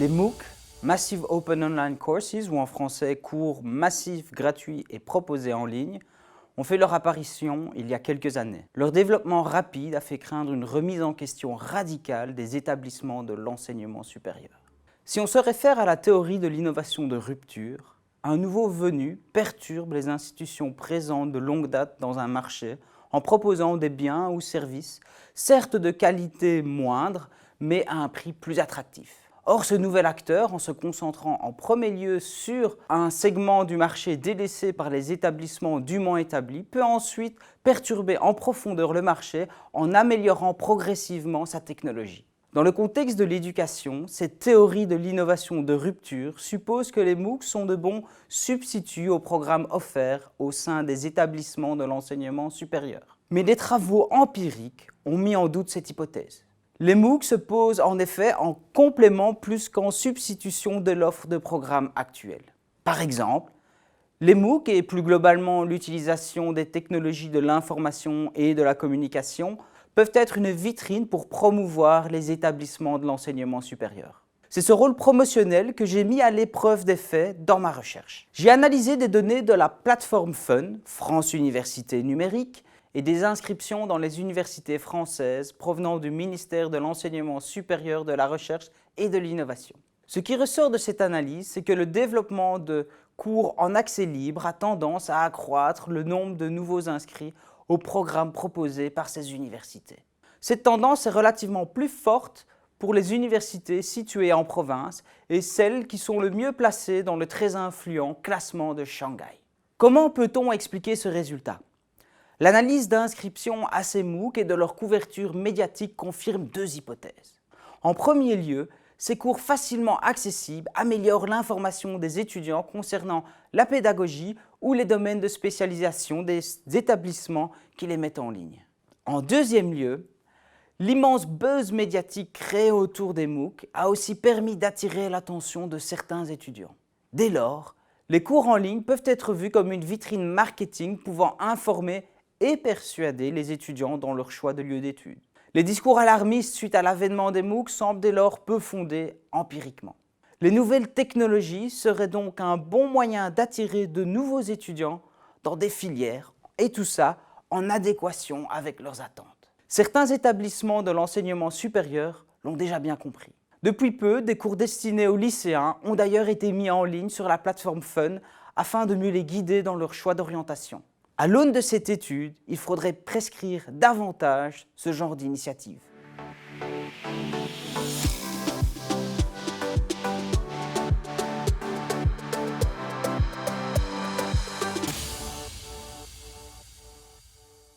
Les MOOC, Massive Open Online Courses, ou en français cours massifs, gratuits et proposés en ligne, ont fait leur apparition il y a quelques années. Leur développement rapide a fait craindre une remise en question radicale des établissements de l'enseignement supérieur. Si on se réfère à la théorie de l'innovation de rupture, un nouveau venu perturbe les institutions présentes de longue date dans un marché en proposant des biens ou services, certes de qualité moindre, mais à un prix plus attractif. Or, ce nouvel acteur, en se concentrant en premier lieu sur un segment du marché délaissé par les établissements dûment établis, peut ensuite perturber en profondeur le marché en améliorant progressivement sa technologie. Dans le contexte de l'éducation, cette théorie de l'innovation de rupture suppose que les MOOC sont de bons substituts aux programmes offerts au sein des établissements de l'enseignement supérieur. Mais des travaux empiriques ont mis en doute cette hypothèse. Les MOOC se posent en effet en complément plus qu'en substitution de l'offre de programmes actuels. Par exemple, les MOOC et plus globalement l'utilisation des technologies de l'information et de la communication peuvent être une vitrine pour promouvoir les établissements de l'enseignement supérieur. C'est ce rôle promotionnel que j'ai mis à l'épreuve des faits dans ma recherche. J'ai analysé des données de la plateforme Fun, France Université Numérique, et des inscriptions dans les universités françaises provenant du ministère de l'Enseignement supérieur, de la Recherche et de l'Innovation. Ce qui ressort de cette analyse, c'est que le développement de cours en accès libre a tendance à accroître le nombre de nouveaux inscrits aux programmes proposés par ces universités. Cette tendance est relativement plus forte pour les universités situées en province et celles qui sont le mieux placées dans le très influent classement de Shanghai. Comment peut-on expliquer ce résultat ? L'analyse d'inscription à ces MOOC et de leur couverture médiatique confirme deux hypothèses. En premier lieu, ces cours facilement accessibles améliorent l'information des étudiants concernant la pédagogie ou les domaines de spécialisation des établissements qui les mettent en ligne. En deuxième lieu, l'immense buzz médiatique créé autour des MOOC a aussi permis d'attirer l'attention de certains étudiants. Dès lors, les cours en ligne peuvent être vus comme une vitrine marketing pouvant informer et persuader les étudiants dans leur choix de lieu d'études. Les discours alarmistes suite à l'avènement des MOOC semblent dès lors peu fondés empiriquement. Les nouvelles technologies seraient donc un bon moyen d'attirer de nouveaux étudiants dans des filières, et tout ça en adéquation avec leurs attentes. Certains établissements de l'enseignement supérieur l'ont déjà bien compris. Depuis peu, des cours destinés aux lycéens ont d'ailleurs été mis en ligne sur la plateforme Fun afin de mieux les guider dans leur choix d'orientation. À l'aune de cette étude, il faudrait prescrire davantage ce genre d'initiative.